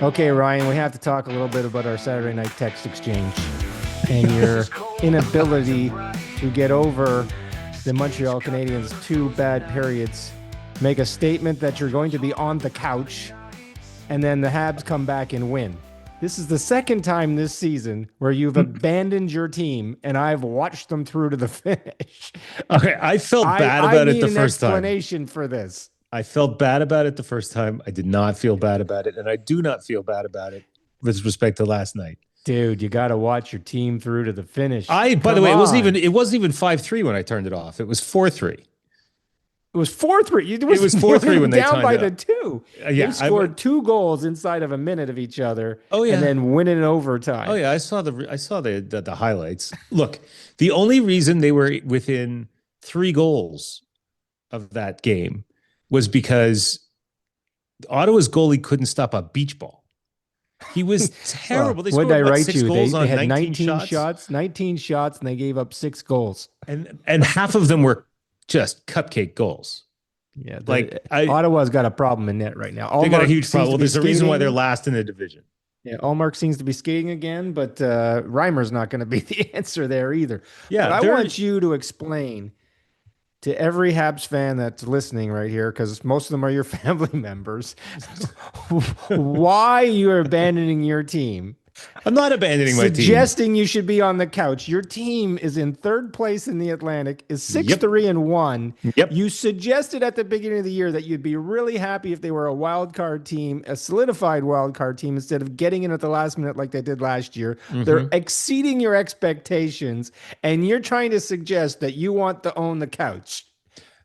Okay, Ryan, we have to talk a little bit about our Saturday night text exchange and your inability to get over the Montreal Canadiens' two bad periods. Make a statement that you're going to be on the couch, and then the Habs come back and win. This is the second time this season where you've abandoned your team, and I've watched them through to the finish. Okay, I felt bad about it the first time. I need an explanation for this. I felt bad about it the first time. I did not feel bad about it, and I do not feel bad about it with respect to last night. Dude, you got to watch your team through to the finish. By the way, it wasn't even 5-3 when I turned it off. It was 4-3. It was 4-3. It was 4-3 when they down timed by it the up. two. Yeah, they scored two goals inside of a minute of each other. Oh yeah, and then win it in overtime. Oh yeah, I saw the highlights. Look, the only reason they were within 3 goals of that game was because Ottawa's goalie couldn't stop a beach ball. He was terrible. They scored, what did I write you? They had 19 shots, and they gave up 6 goals. And half of them were just cupcake goals. Yeah, Ottawa's got a problem in net right now. They got a huge problem. Well, there's a reason why they're last in the division. Yeah, Allmark seems to be skating again, but Reimer's not going to be the answer there either. Yeah, but I want you to explain to every Habs fan that's listening right here, because most of them are your family members, why you're abandoning your team. I'm not abandoning my team. Suggesting you should be on the couch. Your team is in 3rd place in the Atlantic, is 6-3-1. Yep. You suggested at the beginning of the year that you'd be really happy if they were a wild card team, a solidified wild card team, instead of getting in at the last minute like they did last year. Mm-hmm. They're exceeding your expectations, and you're trying to suggest that you want to own the couch.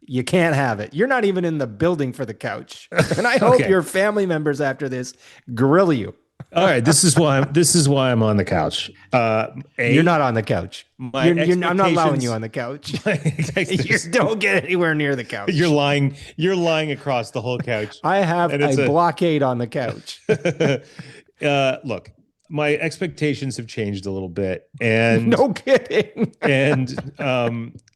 You can't have it. You're not even in the building for the couch. And I hope your family members after this grill you. All right, this is why I'm on the couch. You're not on the couch. I'm not allowing you on the couch. You don't get anywhere near the couch. You're lying across the whole couch. I have a blockade on the couch. Look, my expectations have changed a little bit, and no kidding. And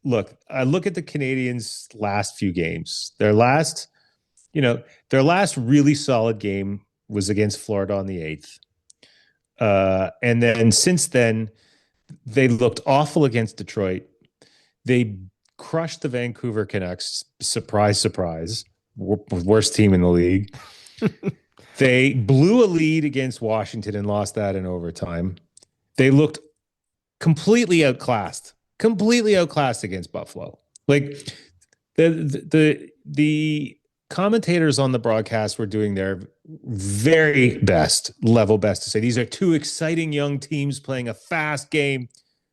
look, I look at the Canadiens' last few games. Their last really solid game was against Florida on the 8th. And then since then, they looked awful against Detroit. They crushed the Vancouver Canucks. Surprise, surprise. Worst team in the league. They blew a lead against Washington and lost that in overtime. They looked completely outclassed against Buffalo. Like the commentators on the broadcast were doing their very best to say these are 2 exciting young teams playing a fast game.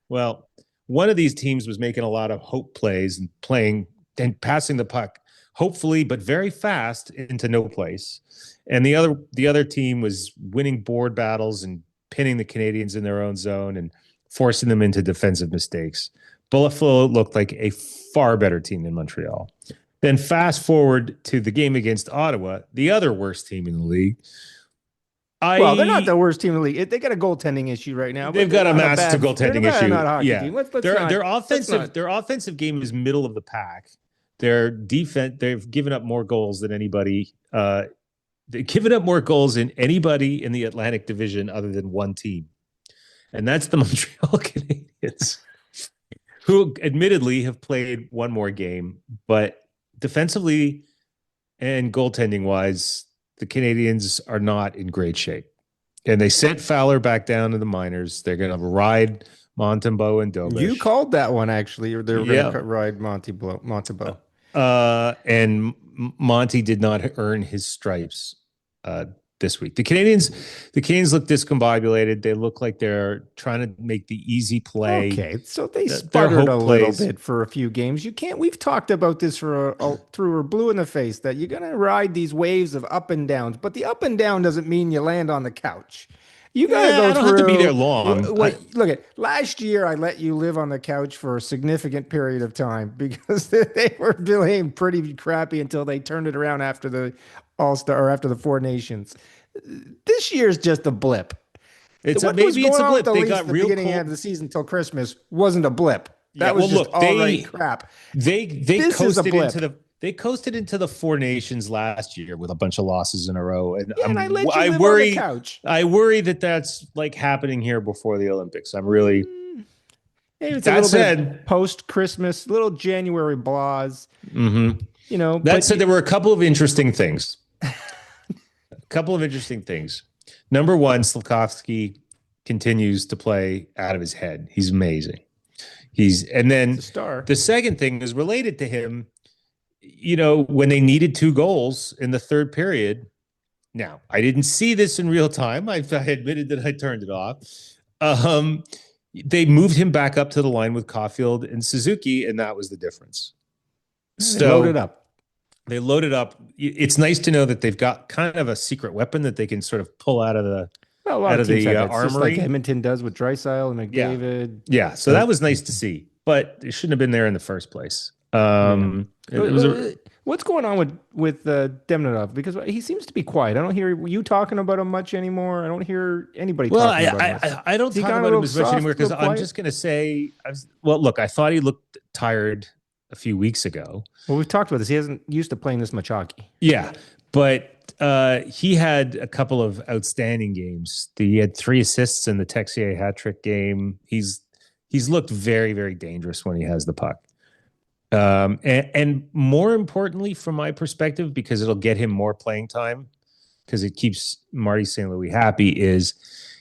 Well, one of these teams was making a lot of hope plays and playing and passing the puck, hopefully, but very fast into no place. And the other team was winning board battles and pinning the Canadiens in their own zone and forcing them into defensive mistakes. Buffalo looked like a far better team than Montreal. Then fast forward to the game against Ottawa, the other worst team in the league. Well, they're not the worst team in the league. They got a goaltending issue right now. They've got a massive goaltending issue. Not a hockey team. Their offensive game is middle of the pack. Their defense, they've given up more goals than anybody. They've given up more goals than anybody in the Atlantic Division other than one team, and that's the Montreal Canadiens, who admittedly have played one more game, but defensively and goaltending wise, the Canadiens are not in great shape. And they sent Fowler back down to the minors. They're going to ride Montembeault and Dobish. You called that one, actually. Or they're going to ride Montembeault. And Monty did not earn his stripes this week. The Canadiens look discombobulated. They look like they're trying to make the easy play. Okay, so they sputtered a little bit for a few games. You can't. We've talked about this through or blue in the face that you're going to ride these waves of up and downs, but the up and down doesn't mean you land on the couch. You got to go I don't have to be there long. Look at last year. I let you live on the couch for a significant period of time because they were playing pretty crappy until they turned it around after the All-Star or after the Four Nations. This year's just a blip. Maybe it's a blip. They got real beginning of the season until Christmas wasn't a blip. That was just all right crap. They coasted into the They coasted into the Four Nations last year with a bunch of losses in a row, and Yeah, and I let you I live on the worry. couch. I worry that that's like happening here before the Olympics. I'm really. Maybe it's a That little bit of said, post-Christmas, little January blahs, mhm. That but said, there were a couple of interesting things. A couple of interesting things. Number one, Slavkovsky continues to play out of his head. He's amazing. And it's a then star. the second thing is related to him. When they needed 2 goals in the third period. Now, I didn't see this in real time. I admitted that I turned it off. Um, they moved him back up to the line with Caulfield and Suzuki, and that was the difference. They loaded So up. they loaded up. It's nice to know that they've got kind of a secret weapon that they can sort of pull out of the Well, a lot of teams have that. It's just like armory. Edmonton does with Draisaitl and Yeah, McDavid. yeah. So that was nice to see, but it shouldn't have been there in the first place. Yeah. It was What's going on with Demidov? Because he seems to be quiet. I don't hear you talking about him much anymore. I don't hear anybody Well, talking about him much. I don't Is he talk kind of a about him little as much soft, anymore a because little I'm quiet? just going to say, well, look, I thought he looked tired a few weeks ago. Well, we've talked about this. He hasn't used to playing this much hockey. Yeah, but he had a couple of outstanding games. He had 3 assists in the Texier hat trick game. He's looked very, very dangerous when he has the puck. And more importantly, from my perspective, because it'll get him more playing time, because it keeps Marty St. Louis happy, is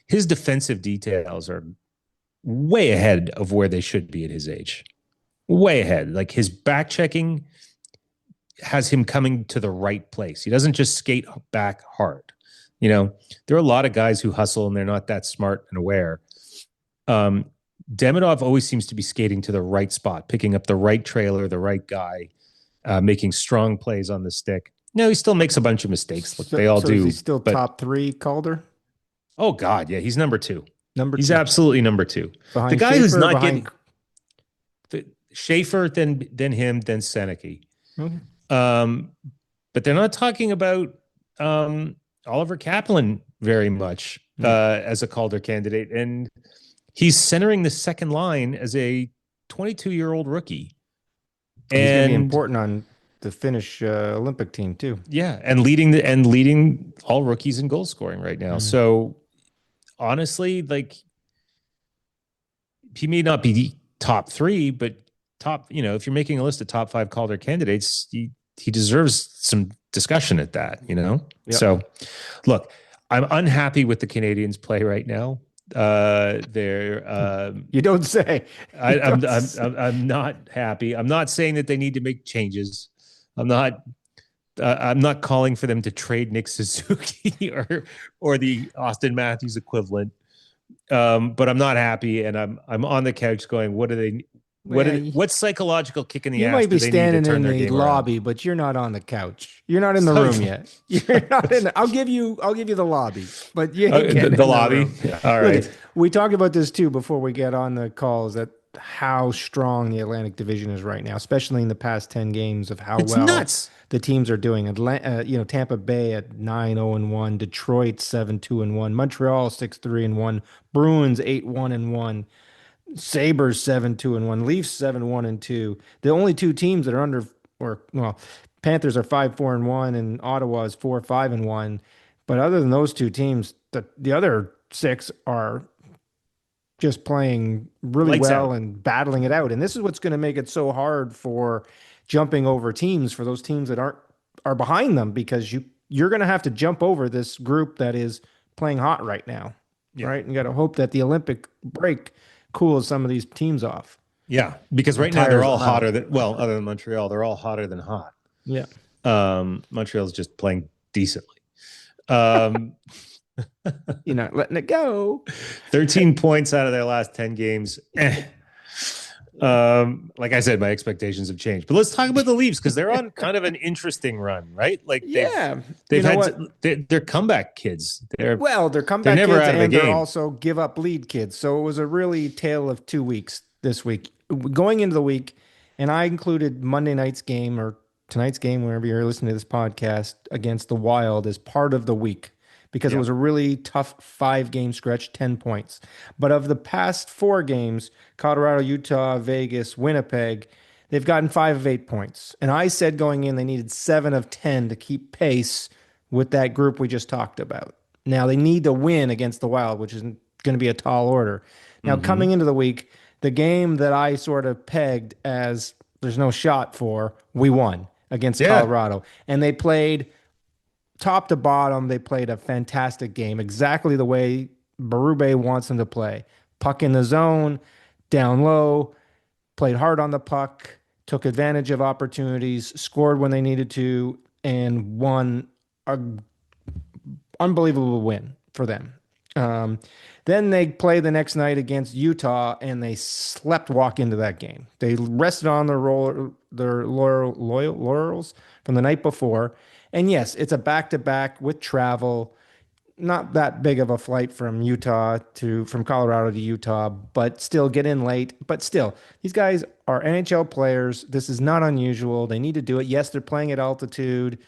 his defensive details are way ahead of where they should be at his age. Way ahead. Like his back checking has him coming to the right place. He doesn't just skate back hard. There are a lot of guys who hustle and they're not that smart and aware. Demidov always seems to be skating to the right spot, picking up the right trailer, the right guy, making strong plays on the stick. No, he still makes a bunch of mistakes. Look, they all do. Is he still but, top three Calder? Oh God, yeah, he's number 2. He's Two. absolutely number 2. Behind the guy Schaefer, who's not behind... getting Schaefer, then him, then Seneke. Okay. But they're not talking about Oliver Kaplan very much as a Calder candidate, and he's centering the second line as a 22-year-old rookie. And he's going to be important on the Finnish Olympic team too. Yeah, and leading all rookies in goal scoring right now. So honestly, like he may not be top 3, but top. If you're making a list of top 5 Calder candidates, he deserves some discussion at that. Yep. So look, I'm unhappy with the Canadians' play right now. They're you don't say. I'm not happy. I'm not saying that they need to make changes. I'm not calling for them to trade Nick Suzuki or the Austin Matthews equivalent. But I'm not happy, and I'm on the couch going, what do they? What psychological kick in the ass? You might be standing in the lobby, around? but you're not on the couch. You're not in the room yet. You're not in. I'll give you the lobby, but you ain't getting the in lobby. room. Yeah. All right. Look, we talked about this too before we get on the calls. That how strong the Atlantic Division is right now, especially in the past 10 games of how well nuts. The teams are doing. Tampa Bay at 9-0-1, Detroit 7-2-1, Montreal 6-3-1, Bruins 8-1-1. Sabres 7-2-1, Leafs 7-1-2. The only 2 teams that are under, Panthers are 5-4-1, and Ottawa is 4-5-1. But other than those 2 teams, the other 6 are just playing really Lights well out. and battling it out. And this is what's going to make it so hard for jumping over teams for those teams that are behind them, because you're going to have to jump over this group that is playing hot right now, right? And you got to hope that the Olympic break cools some of these teams off. Yeah, because right now they're all hotter than, other than Montreal, they're all hotter than hot. Yeah. Montreal's just playing decently. You're not letting it go. 13 points out of their last 10 games. Like I said, my expectations have changed. But let's talk about the Leafs, because they're on kind of an interesting run, right? Like they're comeback kids. They're comeback never kids, out of the and game. they're also give up lead kids. So it was a really tale of 2 weeks this week. Going into the week, and I included Monday night's game or tonight's game, whenever you're listening to this podcast, against the Wild as part of the week, because it was a really tough 5-game stretch, 10 points. But of the past 4 games, Colorado, Utah, Vegas, Winnipeg, They've gotten 5 of 8 points. And I said going in, they needed 7 of 10 to keep pace with that group we just talked about. Now they need to win against the Wild, which is going to be a tall order. Now, Mm-hmm. coming into the week, the game that I sort of pegged as there's no shot for, we won against Yeah. Colorado. And they played top to bottom. They played a fantastic game, exactly the way Berube wants them to play. Puck in the zone, down low, played hard on the puck, took advantage of opportunities, scored when they needed to, and won an unbelievable win for them. Um, then they play the next night against Utah, and they slept walk into that game. They rested on their laurels from the night before. And yes, it's a back-to-back with travel. Not that big of a flight from Colorado to Utah, but still get in late. But still, these guys are NHL players. This is not unusual. They need to do it. Yes, they're playing at altitude,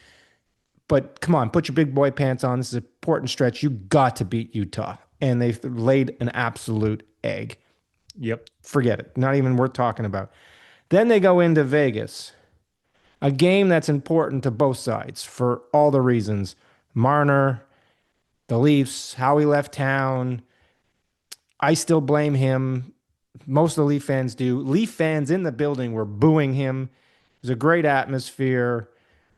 but come on, put your big boy pants on. This is an important stretch. You got to beat Utah. And they've laid an absolute egg. Yep. Forget it. Not even worth talking about. Then they go into Vegas, a game that's important to both sides for all the reasons. Marner, the Leafs, how he left town. I still blame him. Most of the Leaf fans do. Leaf fans in the building were booing him. It was a great atmosphere.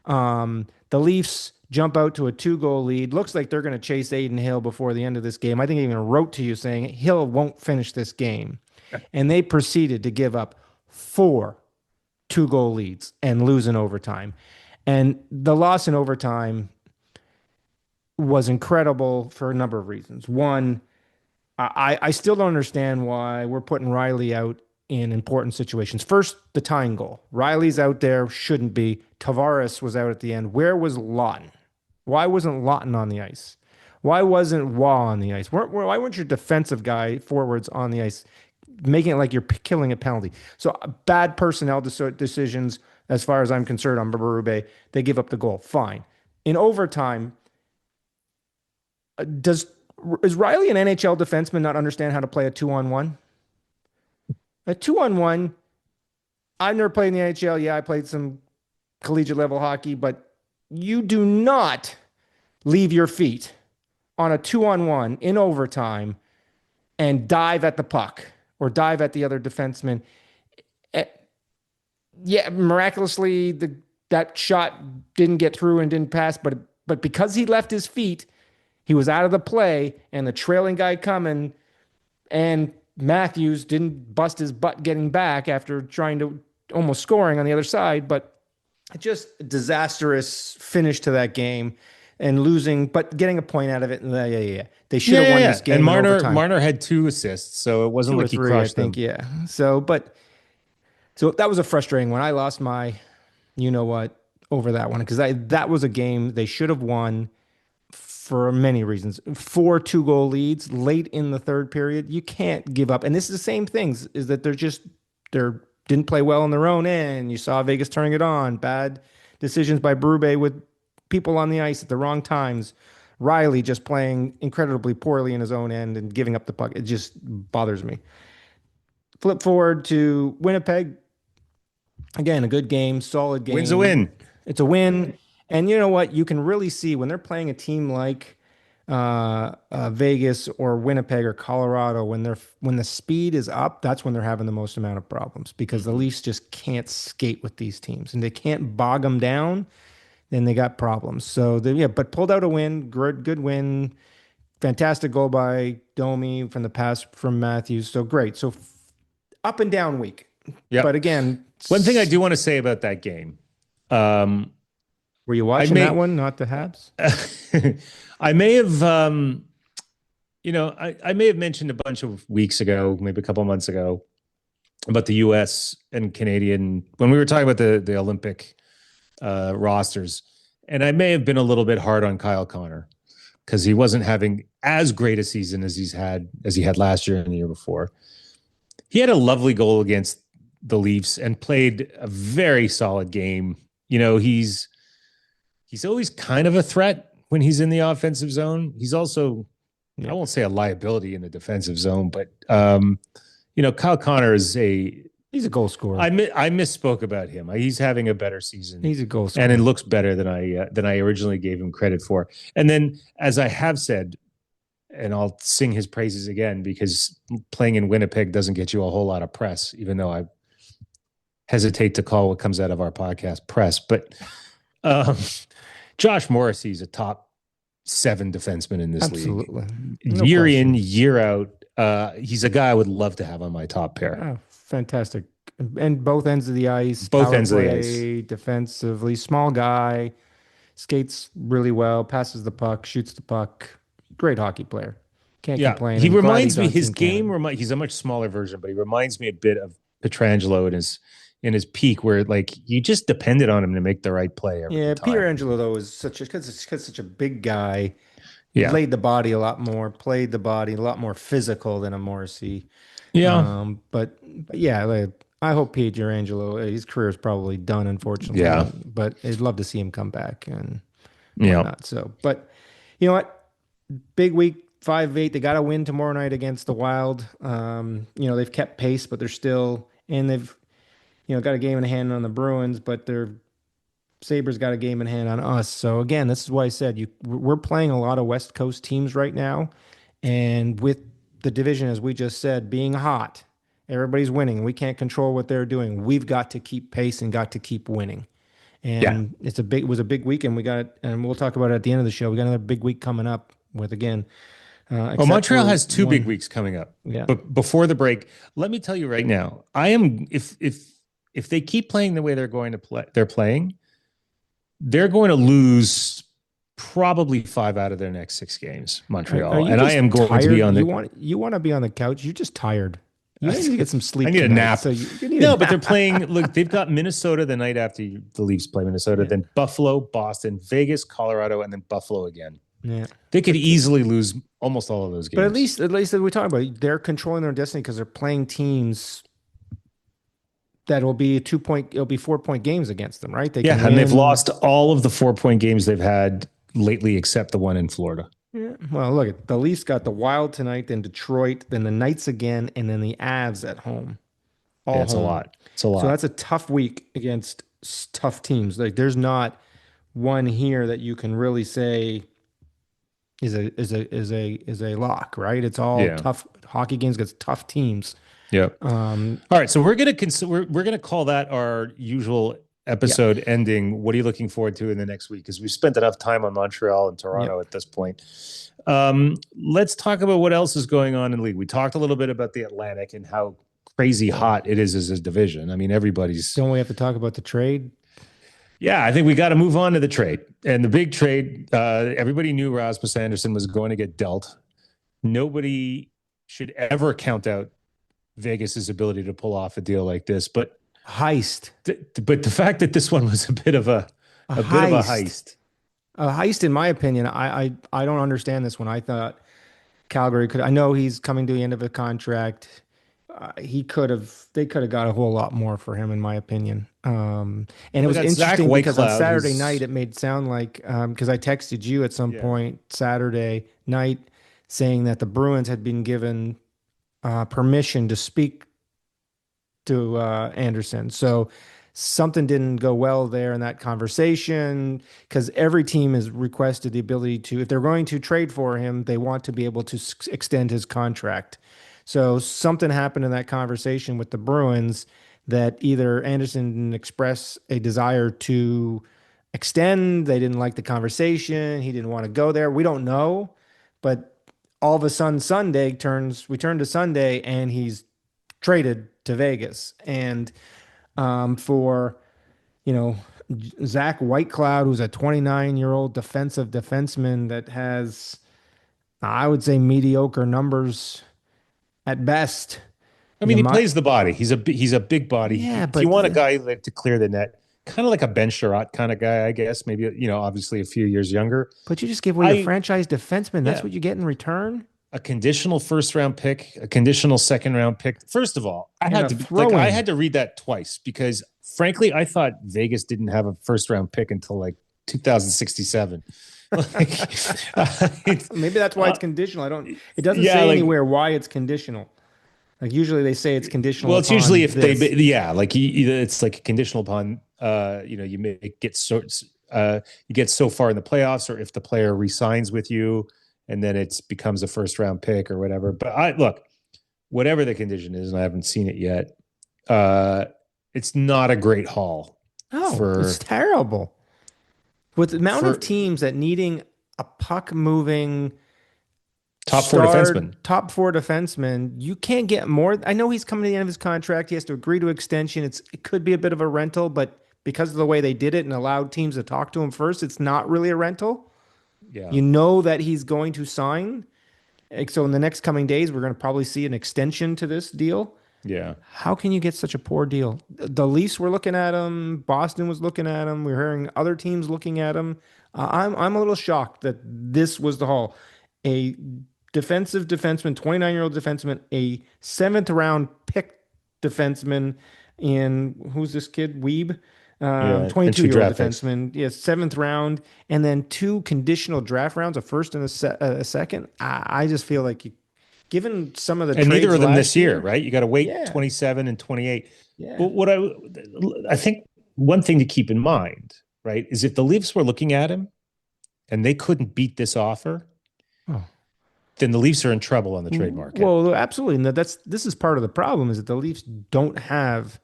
The Leafs jump out to a 2-goal lead. Looks like they're going to chase Aiden Hill before the end of this game. I think I even wrote to you saying Hill won't finish this game. And they proceeded to give up 4 2-goal leads and lose in overtime. And the loss in overtime was incredible for a number of reasons. One, I still don't understand why we're putting Riley out in important situations. First, the tying goal. Riley's out there, shouldn't be. Tavares was out at the end. Where was Lawton? Why wasn't Lawton on the ice? Why wasn't Waugh on the ice? Why weren't your defensive guy forwards on the ice, making it like you're killing a penalty? So bad personnel decisions, as far as I'm concerned, on Berube. They give up the goal. Fine. In overtime, does is Riley an NHL defenseman not understand how to play a 2-on-1? A 2-on-1. I've never played in the NHL. Yeah, I played some collegiate level hockey, but you do not leave your feet on a 2-on-1 in overtime and dive at the puck or dive at the other defenseman. Eh, Yeah, miraculously that shot didn't get through and didn't pass, but because he left his feet, he was out of the play, and the trailing guy coming, and Matthews didn't bust his butt getting back after trying to almost scoring on the other side. But just a disastrous finish to that game and losing, but getting a point out of it. Yeah. They should have won this game And in Marner overtime. Marner had 2 assists, so it wasn't Two or like he three, I crushed think. them. Yeah. So that was a frustrating one. I lost my, you know what, over that one because that was a game they should have won for many reasons. 4 2-goal leads late in the third period. You can't give up. And this is the same things, is that they're didn't play well on their own end. You saw Vegas turning it on. Bad decisions by Berube with people on the ice at the wrong times. Riley just playing incredibly poorly in his own end and giving up the puck. It just bothers me. Flip forward to Winnipeg. Again, a good game, solid Wins a game. win. It's a win. And you know what? You can really see when they're playing a team like Vegas or Winnipeg or Colorado, when the speed is up, that's when they're having the most amount of problems because the Leafs just can't skate with these teams and they can't bog them down. Then they got problems. So but pulled out a win, good win, fantastic goal by Domi from the pass from Matthews. So great. So up and down week. But Yep. again, One thing I do want to say about that game, were you watching that one, not the Habs? I may have, I may have mentioned a bunch of weeks ago, maybe a couple of months ago, about the U.S. and Canadian when we were talking about the Olympic rosters, and I may have been a little bit hard on Kyle Connor because he wasn't having as great a season as he had last year and the year before. He had a lovely goal against the Leafs and played a very solid game. You know, he's always kind of a threat when he's in the offensive zone. He's also, I won't say a liability in the defensive zone, but Kyle Connor is He's a goal scorer. I misspoke about him. He's having a better season. He's a goal scorer. And it looks better than I originally gave him credit for. And then, as I have said, and I'll sing his praises again, because playing in Winnipeg doesn't get you a whole lot of press, even though I hesitate to call what comes out of our podcast press. But Josh Morrissey's a top 7 defenseman in this league. No year question. in, year out. He's a guy I would love to have on my top pair. Oh, fantastic. And both ends of the ice. Both ends of the play, ice. Defensively, small guy, skates really well, passes the puck, shoots the puck. Great hockey player. Can't complain. He I'm glad reminds he's me, on his Team game, Canada. he's a much smaller version, but he reminds me a bit of Pietrangelo in his peak, where like you just depended on him to make the right play every time. Pietrangelo, though, is such a big guy. Yeah. Laid the body a lot more, played the body a lot more physical than a Morrissey. Yeah. But yeah, I hope Pietrangelo, his career is probably done, unfortunately. Yeah. But I'd love to see him come back and Yeah. whatnot. So, but you know what? Big week, 5-8. They got to win tomorrow night against the Wild. They've kept pace, but they're still, and they've, got a game in hand on the Bruins, but their Sabres got a game in hand on us. So again, this is why I said we're playing a lot of West Coast teams right now, and with the division, as we just said, being hot, everybody's winning. We can't control what they're doing. We've got to keep pace and got to keep winning. And it was a big weekend. And we'll talk about it at the end of the show. We got another big week coming up with, again. Montreal has 2 big weeks coming up. Yeah. But before the break, let me tell you right now, if they keep playing the way they're going to play, they're going to lose probably 5 out of their next 6 games, Montreal. And I am going to be on you want to be on the couch. You're just tired. You need to get some sleep. I need tonight, a nap. So you need no, but they're playing. Look, they've got Minnesota the night after the Leafs play Minnesota, then Buffalo, Boston, Vegas, Colorado, and then Buffalo again. Yeah, they could easily lose almost all of those games. But at least as we talk about, they're controlling their destiny because they're playing teams that will be 2-point. It'll be 4-point games against them, right? And they've lost all of the 4-point games they've had lately, except the one in Florida. Yeah. Well, look, the Leafs got the Wild tonight, then Detroit, then the Knights again, and then the Avs at home. It's a lot. It's a lot. So that's a tough week against tough teams. Like there's not one here that you can really say is a lock, right? It's all tough hockey games against tough teams. Yeah. All right. So we're gonna call that our usual episode ending. What are you looking forward to in the next week? Because we've spent enough time on Montreal and Toronto at this point. Let's talk about what else is going on in the league. We talked a little bit about the Atlantic and how crazy hot it is as a division. I mean, everybody's. Don't we have to talk about the trade? Yeah, I think we got to move on to the trade. And the big trade, everybody knew Rasmus Andersson was going to get dealt. Nobody should ever count out Vegas's ability to pull off a deal like this, but but the fact that this one was a bit of a heist. A heist, in my opinion. I don't understand this one. I thought Calgary could. I know he's coming to the end of a contract. They could have got a whole lot more for him, in my opinion. And it was interesting because on Saturday night it made sound like because I texted you at some point Saturday night saying that the Bruins had been given permission to speak to Andersson. So something didn't go well there in that conversation because every team has requested the ability to, if they're going to trade for him, they want to be able to extend his contract. So something happened in that conversation with the Bruins that either Andersson didn't express a desire to extend, they didn't like the conversation, he didn't want to go there. We don't know, but all of a sudden we turn to Sunday and he's traded to Vegas. And for, Zach Whitecloud, who's a 29-year-old defensive defenseman that has, I would say, mediocre numbers at best. I mean, he plays the body. He's a big body. Yeah, but you want a guy to clear the net, kind of like a Ben Sherratt kind of guy, I guess. Maybe obviously a few years younger. But you just give away a franchise defenseman. That's what you get in return. A conditional first-round pick, a conditional second-round pick. First of all, I had to read that twice because, frankly, I thought Vegas didn't have a first-round pick until like 2067. Maybe that's why it's conditional. It doesn't say anywhere why it's conditional. Like usually they say it's conditional Well, it's upon usually if they, this. yeah, like it's like conditional upon, you may get you get so far in the playoffs, or if the player resigns with you, and then it becomes a first round pick or whatever. But look, whatever the condition is, and I haven't seen it yet. It's not a great haul Oh, it's for terrible. With the amount of for teams that needing a puck moving top four defensemen. top four defenseman, you can't get more. I know he's coming to the end of his contract. He has to agree to extension. It could be a bit of a rental, but because of the way they did it and allowed teams to talk to him first, it's not really a rental. Yeah, You know that he's going to sign. So in the next coming days, we're going to probably see an extension to this deal. yeah. How can you get such a poor deal? The Leafs were looking at him. Boston was looking at him. We're hearing other teams looking at him. I'm a little shocked that this was the haul. A defensive defenseman, 29-year-old defenseman, a seventh round pick defenseman in who's this kid? Weeb, Yeah, entry 22-year-old draft picks. defenseman. Yeah, seventh round, and then two conditional draft rounds, a first and a second. I just feel like given some of the And neither trades of them last this year, year, right? You got to wait yeah, 27 and 28. yeah. But I think one thing to keep in mind, right, is if the Leafs were looking at him and they couldn't beat this offer, Oh. then the Leafs are in trouble on the trade market. Well, absolutely. And this is part of the problem is that the Leafs don't have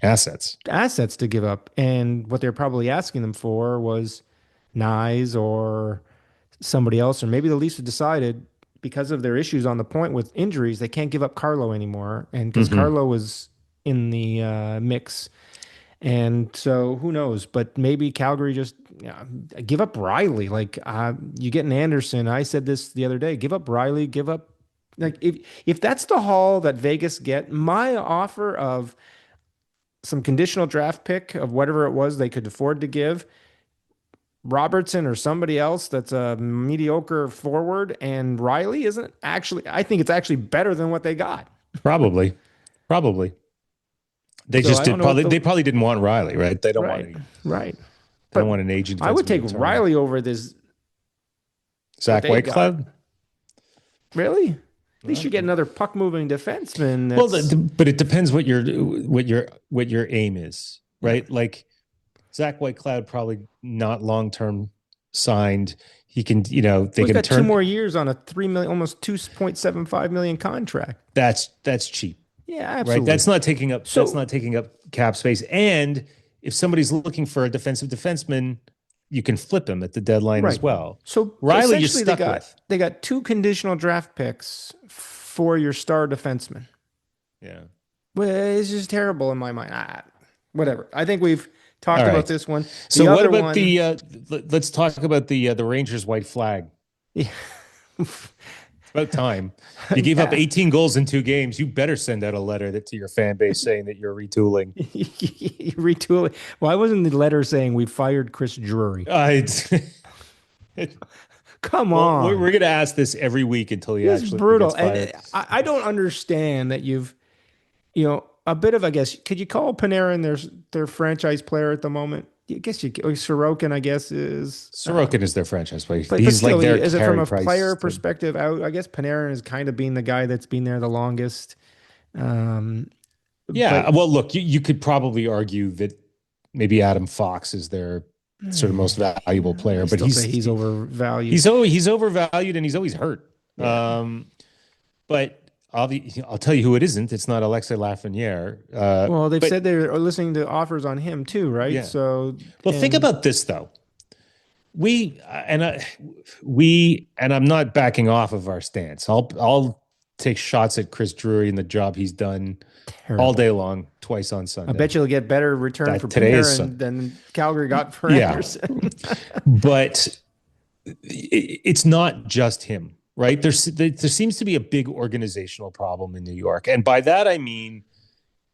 Assets. assets to give up. And what they're probably asking them for was Nyes or somebody else, or maybe the Leafs have decided because of their issues on the point with injuries, they can't give up Carlo anymore. And because Carlo was in the mix. And so who knows? But maybe Calgary just give up Riley. Like you get an Andersson. I said this the other day. Give up Riley. Give up like if that's the haul that Vegas get, my offer of some conditional draft pick of whatever it was they could afford to give Robertson or somebody else that's a mediocre forward, and Riley isn't actually. I think it's actually better than what they got. Probably. They So just I did don't know probably they probably didn't want Riley, right? They don't want right, any, right. they don't But want an agent. I would take defenseman to turn. Riley over this. Zach they got. Whitecloud. Really? At least you get another puck moving defenseman. Well, That's but it depends what your aim is, right? Like Zach Whitecloud probably not long term signed. He can, they he's can got turn 2 more years on a 3 million, almost 2.75 million contract. That's cheap, Yeah, right? absolutely. That's not taking up So cap space. And if somebody's looking for a defensive defenseman, you can flip him at the deadline as right. well. So Riley, you're essentially, stuck with. they got two conditional draft picks for your star defenseman. Yeah. Well, it's just terrible in my mind. Whatever. I think we've talked All about right. this one. The So what other about one, the? Let's talk about the Rangers' white flag. yeah. About time. You gave up Yeah. 18 goals in 2 games. You better send out a letter to your fan base saying that you're retooling. Retooling. Why wasn't the letter saying we fired Chris Drury? Come on. We're going to ask this every week until he It's actually brutal. gets fired. And I don't understand that a bit of, I guess, could you call Panarin their franchise player at the moment? I guess Sorokin, I guess, is. Sorokin is their franchise player. But He's still, like their is it from a Carey player Price. perspective out? I guess Panarin is kind of being the guy that's been there the longest. Yeah. Well, look, you could probably argue that maybe Adam Fox is their sort of most valuable player, I but still say he's overvalued. he's overvalued and he's always hurt. Yeah. But I'll tell you who it isn't. It's not Alexei Lafreniere. Well, they've said they're listening to offers on him too, right? Yeah. So, think about this though. I'm not backing off of our stance. I'll take shots at Chris Drury and the job he's done all day long, twice on Sunday. I bet you'll get better return for Panarin than Calgary got for Andersson. But it's not just him, right? There seems to be a big organizational problem in New York. And by that, I mean,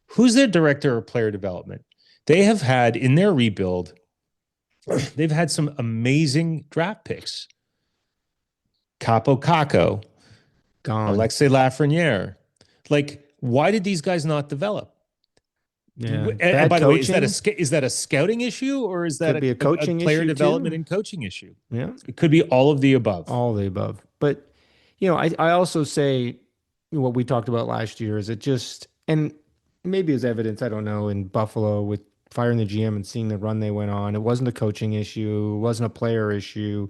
who's their director of player development? They have had, in their rebuild, they've had some amazing draft picks. Capo Caco, Gone. Alexei Lafreniere. Like, why did these guys not develop? Yeah. And by the way, is coaching? that a scouting issue or is that Could be a coaching player issue, development too. and coaching issue? Yeah. It could be all of the above. All of the above. But, I also say what we talked about last year. Is it just, and maybe as evidence, I don't know, in Buffalo with firing the GM and seeing the run they went on, it wasn't a coaching issue, it wasn't a player issue.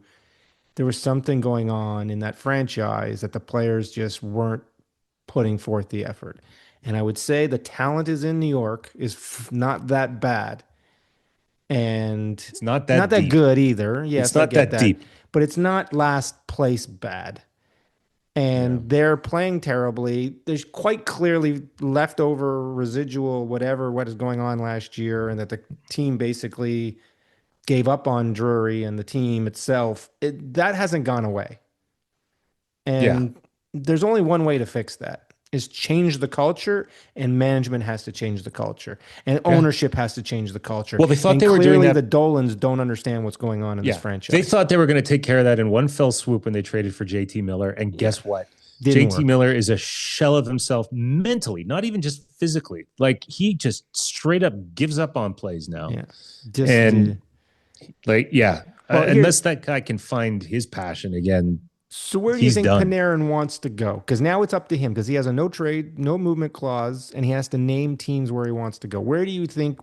There was something going on in that franchise that the players just weren't putting forth the effort. And I would say the talent is in New York is not that bad and It's not not that that deep. good either. It's Yes, I not get that that. deep. But it's not last place bad. Yeah. And they're playing terribly. There's quite clearly leftover residual, whatever, what is going on last year, and that the team basically gave up on Drury and the team itself. That hasn't gone away. Yeah. And there's only one way to fix that is change the culture, and management has to change the culture, and Yeah. ownership has to change the culture. Well, they thought And they were doing clearly that. the Dolans don't understand what's going on in this Yeah. They franchise. thought they were going to take care of that in one fell swoop when they traded for JT Miller. And Yeah. guess what? Didn't JT work. Miller is a shell of himself mentally, not even just physically. Like he just straight up gives up on plays now. Yeah. Just And like, yeah, well, here, unless that guy can find his passion again, so where do you he's think done. Panarin wants to go? Because now it's up to him because he has a no trade, no movement clause, and he has to name teams where he wants to go. Where do you think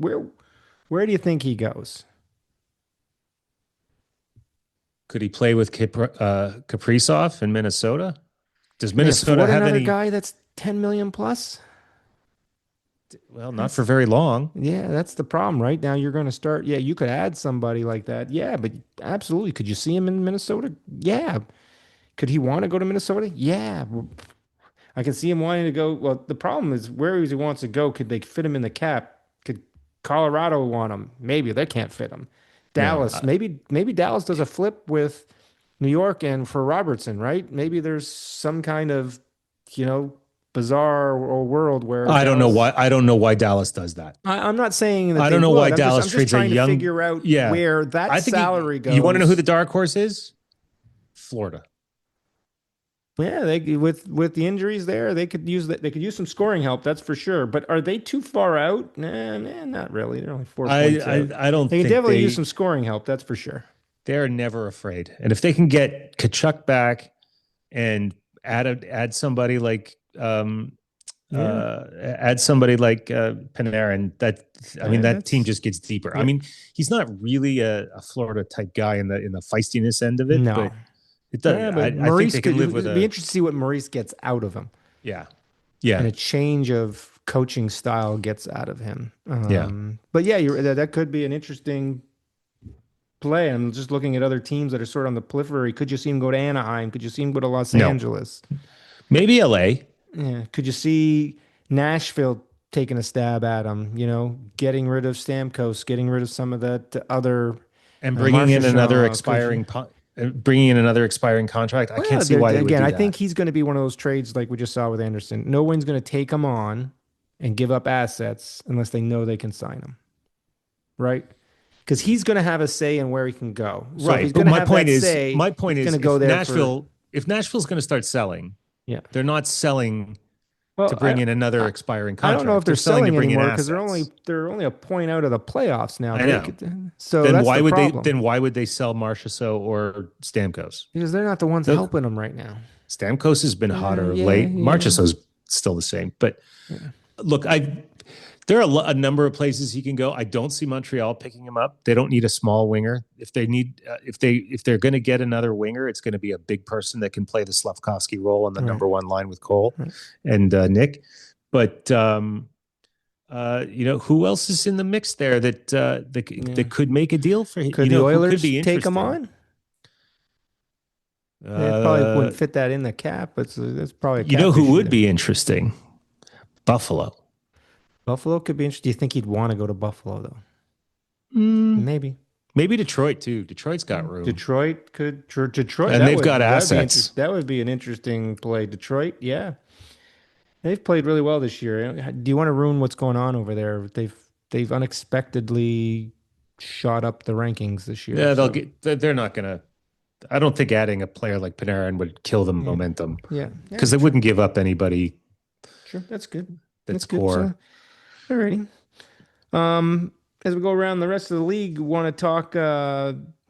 he goes? Could he play with Kaprizov in Minnesota? Does Can they Minnesota afford have another any? guy that's 10 million plus? Well, not for That's very long. Yeah, that's the problem, right? Now you're going to start. Yeah, you could add somebody like that. Yeah, but absolutely. Could you see him in Minnesota? Yeah. Could he want to go to Minnesota? Yeah. I can see him wanting to go. Well, the problem is where he wants to go. Could they fit him in the cap? Could Colorado want him? Maybe they can't fit him. No, Dallas, maybe Dallas does a flip with New York and for Robertson, right? Maybe there's some kind of, you know, bizarre or world where I don't know Dallas. why. I don't know why Dallas does that. I'm not saying that I they don't know why would. I'm Dallas just trades a trying to young. figure out Yeah, where that I think salary you want to know who goes. the dark horse is? Florida. Yeah, they with the injuries there, they could use that. They could use some scoring help, that's for sure. But are they too far out? Nah, man, not really. They're only 4 points out. I don't They can think definitely use some scoring help, that's for sure. they're never afraid. And if they can get Kachuk back and add somebody like Yeah, add somebody like Panarin, I mean that team that's just gets deeper. I yeah. mean, he's not really a Florida type guy in the feistiness end of it, No, but it does. yeah, but I think Maurice they could. can live with It'd be a interesting to see what Maurice gets out of him, yeah, and yeah, a change of coaching style gets out of him. yeah. But yeah, that could be an interesting play. I'm just looking at other teams that are sort of on the periphery. Could you see him go to Anaheim? Could you see him go to Los No, Angeles? maybe LA Yeah. Could you see Nashville taking a stab at him? You know, getting rid of Stamkos, getting rid of some of that other and bringing in Marcia another Shaw. Could you? expiring bringing in another expiring contract. I can't Well, see why they would again, do I think that. he's going to be one of those trades like we just saw with Andersson. No one's going to take him on and give up assets unless they know they can sign him, right? Because he's going to have a say in where he can go. So if he's Right, but going to have that say, my point he's going is, to go there for if Nashville's going to start selling, yeah. they're not selling to Well, bring in another expiring I don't know if contract. they're They're selling to selling bring in anymore because assets. they're only a point out of the playoffs now. I know. So that's the problem Then why would they sell Marchessault or Stamkos? because they're not the ones The, helping them right now. Stamkos has been hotter of Yeah, late. yeah, Marchessault's still the same. But yeah. look, there are a number of places he can go. I don't see Montreal picking him up. They don't need a small winger. If they need, if they're going to get another winger, it's going to be a big person that can play the Slavkovsky role on the Right, number one line with Cole right. and Nick. But who else is in the mix there that could make a deal for him? Could the Oilers take him on? They probably wouldn't fit that in the cap, but that's probably a cap Who issue would there. be interesting? Buffalo. Buffalo could be interesting. Do you think he'd want to go to Buffalo though? Mm, Maybe. maybe Detroit too. Detroit's got room. Detroit. And they've got assets. That would be an interesting play. Detroit, yeah. They've played really well this year. Do you want to ruin what's going on over there? They've unexpectedly shot up the rankings this year. Yeah, So, they're not gonna. I don't think adding a player like Panarin would kill the momentum yeah, because they wouldn't give up anybody sure. That's good. that's Good. core. So, alrighty. As we go around the rest of the league, want to talk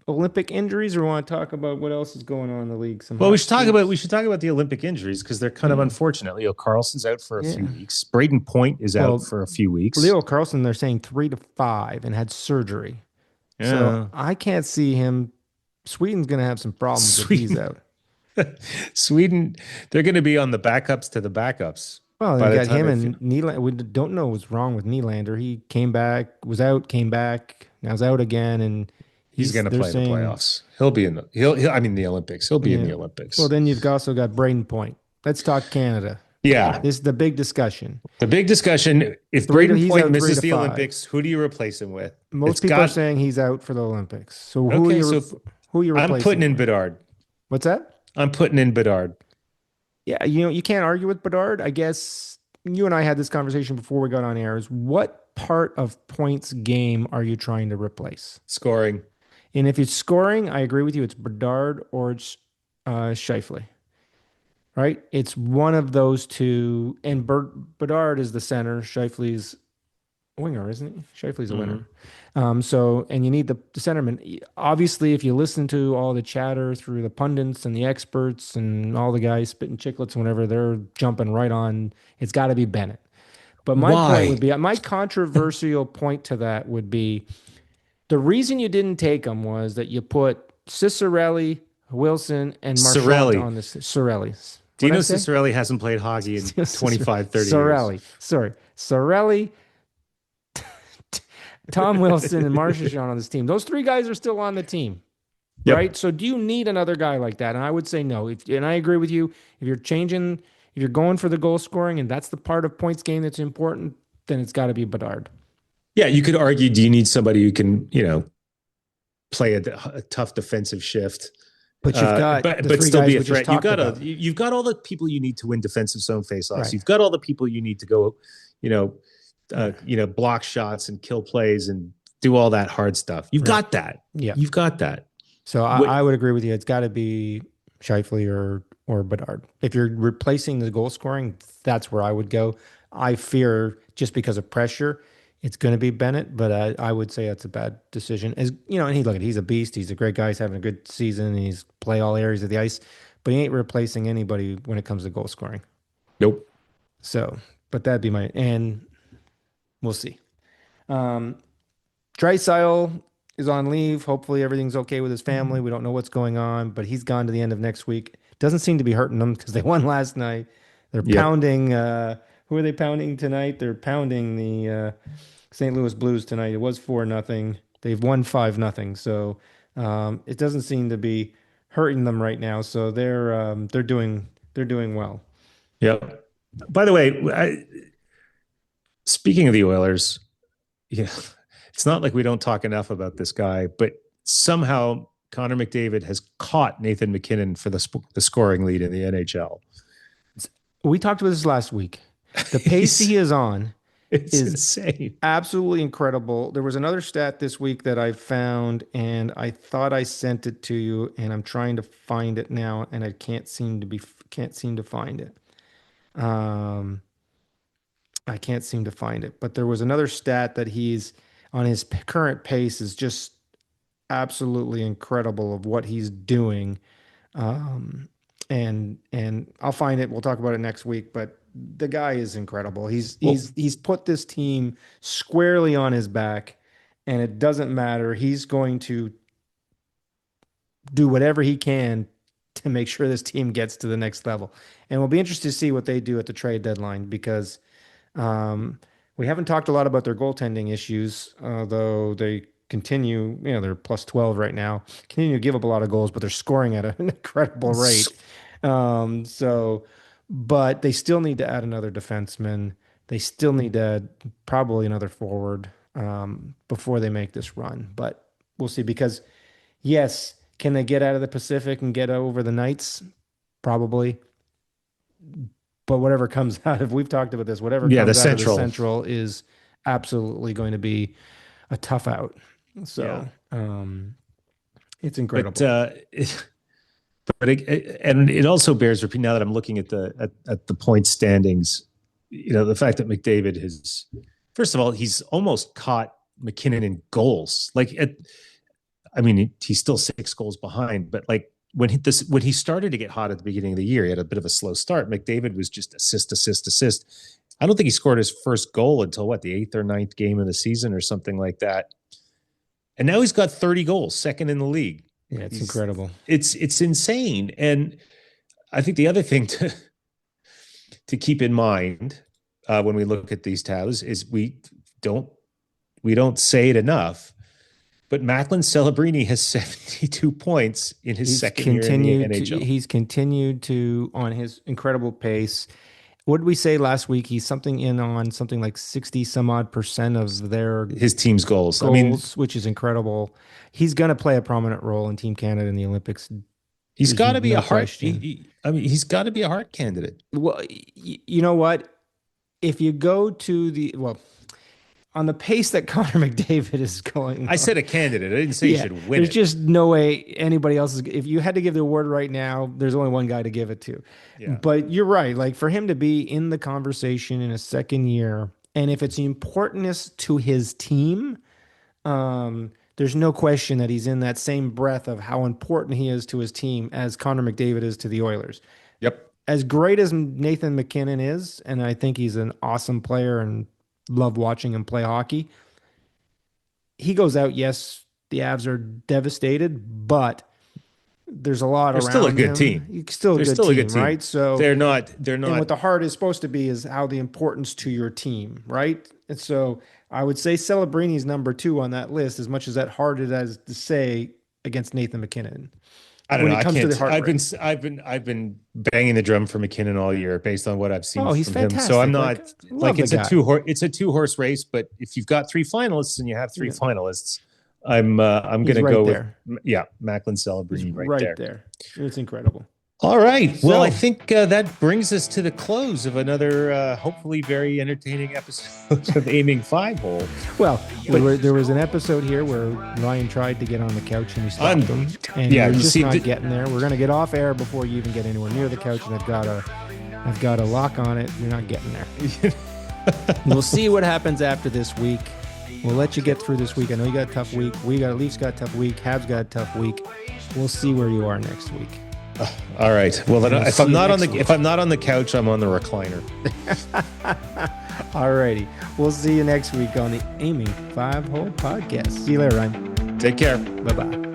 Olympic injuries, or want to talk about what else is going on in the league? Some Well, hot we streaks. should talk about the Olympic injuries because they're kind of Yeah, unfortunate. Leo Carlson's out for a few yeah. weeks. Braden Point is out Well, for a few weeks. Leo Carlson, they're saying 3 to 5 and had surgery. So Yeah. I can't see him. Sweden's going to have some problems if he's Sweden, out. Sweden, they're going to be on the backups to the backups Well, you by the got time him they. and Nylander. We don't know what's wrong with Nylander. He came back, was out, came back, now he's out again, and He's going to they're play in the saying, playoffs. He'll be in the. I mean, the Olympics. He'll be in yeah. the Well, Olympics. then you've also got Braden Point. Let's talk Canada. Yeah. This is the big discussion. The big discussion: if Braden He's Point out three misses to the five. Olympics, who do you replace him with? Most It's people are got. saying he's out for the Olympics. So Okay, so who are you I'm replacing putting him in with? Bedard. What's that? I'm putting in Bedard. Yeah, you can't argue with Bedard. I guess you and I had this conversation before we got on air. Is what part of Point's game are you trying to replace? Scoring. And if it's scoring, I agree with you. It's Bedard or it's Scheifele, right? It's one of those two. And Bedard is the center. Scheifele's a winger, isn't he? Scheifele's a winner. Mhm. So, and you need the centerman. Obviously, if you listen to all the chatter through the pundits and the experts and all the guys spitting chicklets whenever they're jumping right on, it's got to be Bennett. But my point Why? would be, my controversial point to that would be the reason you didn't take him was that you put Cicerelli, Wilson, and Marchand Sorelli. on the Sorelli. What did I Dino say? Cicerelli hasn't played hockey in 25, 30 years. Sorelli. Sorry. Sorelli, Tom Wilson, and Marchand on this team. Those three guys are still on the team, right? Yep. So do you need another guy like that? And I would say no. And I agree with you. If you're going for the goal scoring, and that's the part of Points game that's important, then it's got to be Bedard. Yeah, you could argue, do you need somebody who can, play a tough defensive shift, But you've got the but three still guys be a we just threat? You've talked got about. you've got all the people you need to win defensive zone faceoffs. Right. You've got all the people you need to go, block shots and kill plays and do all that hard stuff. You've Right. got that. Yeah. You've got that. So I would agree with you. It's got to be Scheifele or Bedard. If you're replacing the goal scoring, that's where I would go. I fear just because of pressure, it's going to be Bennett, but I would say that's a bad decision. As and he's a beast. He's a great guy. He's having a good season. He's play all areas of the ice, but he ain't replacing anybody when it comes to goal scoring. Nope. So, but that'd be and we'll see. Draisaitl is on leave. Hopefully everything's okay with his family. We don't know what's going on, but he's gone to the end of next week. Doesn't seem to be hurting them because they won last night. They're Yep. pounding. Who are they pounding tonight? They're pounding the St. Louis Blues tonight. It was 4-0. They've won 5-0. So it doesn't seem to be hurting them right now. So they're doing well. Yep. By the way, speaking of the Oilers, it's not like we don't talk enough about this guy, but somehow Connor McDavid has caught Nathan McKinnon for the scoring lead in the NHL. We talked about this last week. The pace he is on It's is insane. absolutely incredible. There was another stat this week that I found, and I thought I sent it to you, and I'm trying to find it now, and I can't seem to find it. I can't seem to find it. But there was another stat that he's on his current pace is just absolutely incredible of what he's doing. And I'll find it. We'll talk about it next week. But the guy is incredible. He's put this team squarely on his back, and it doesn't matter. He's going to do whatever he can to make sure this team gets to the next level. And we'll be interested to see what they do at the trade deadline because we haven't talked a lot about their goaltending issues, though they continue, they're plus 12 right now, continue to give up a lot of goals, but they're scoring at an incredible rate. But they still need to add another defenseman. They still need to add probably another forward before they make this run. But we'll see because, yes, can they get out of the Pacific and get over the Knights? Probably. But whatever comes out of, we've talked about this, whatever comes out of the Central is absolutely going to be a tough out. So it's incredible. But it also bears repeating now that I'm looking at the point standings, the fact that McDavid has, first of all, he's almost caught McKinnon in goals. Like I mean, he's still 6 goals behind, but like when he started to get hot at the beginning of the year, he had a bit of a slow start. McDavid was just assist. I don't think he scored his first goal until the 8th or 9th game of the season or something like that. And now he's got 30 goals, second in the league. Yeah, it's incredible. It's insane. And I think the other thing to keep in mind when we look at these tabs is we don't say it enough, but Macklin Celebrini has 72 points in his second year in the NHL. He's continued to on his incredible pace. What did we say last week? He's something like 60 some odd % of his team's goals. Which is incredible. He's going to play a prominent role in Team Canada in the Olympics. He's got to be a heart. He's got to be a heart candidate. Well, you know what? If you go to on the pace that Connor McDavid is going, I said a candidate. I didn't say he should win. There's just no way anybody else is. If you had to give the award right now, there's only one guy to give it to. Yeah. But you're right. Like for him to be in the conversation in a second year, and if it's importance to his team, there's no question that he's in that same breath of how important he is to his team as Connor McDavid is to the Oilers. Yep. As great as Nathan MacKinnon is, and I think he's an awesome player and love watching him play hockey. He goes out. Yes, the Avs are devastated, but there's a lot around him. Still a good team. Still a good team, right? So they're not. And what the heart is supposed to be is how the importance to your team, right? And so I would say Celebrini's number 2 on that list, as much as that hard it is to say against Nathan MacKinnon. I don't know. I can't. I've been banging the drum for McKinnon all year based on what I've seen from fantastic. him. So I'm not it's a 2-horse race. But if you've got 3 finalists and you have 3 finalists, I'm going to go there. with Macklin Celebrini right there. It's incredible. All right. Well, I think that brings us to the close of another hopefully very entertaining episode of Aiming 5-Hole. Well, there was an episode here where Ryan tried to get on the couch and we stopped him. And you're just not getting there. We're going to get off air before you even get anywhere near the couch, and I've got a lock on it. You're not getting there. We'll see what happens after this week. We'll let you get through this week. I know you got a tough week. Leafs got a tough week. Habs got a tough week. We'll see where you are next week. All right. Well, then if I'm not on the couch, I'm on the recliner. All righty. We'll see you next week on the Aiming 5-Hole podcast. See you later, Ryan. Take care. Bye-bye.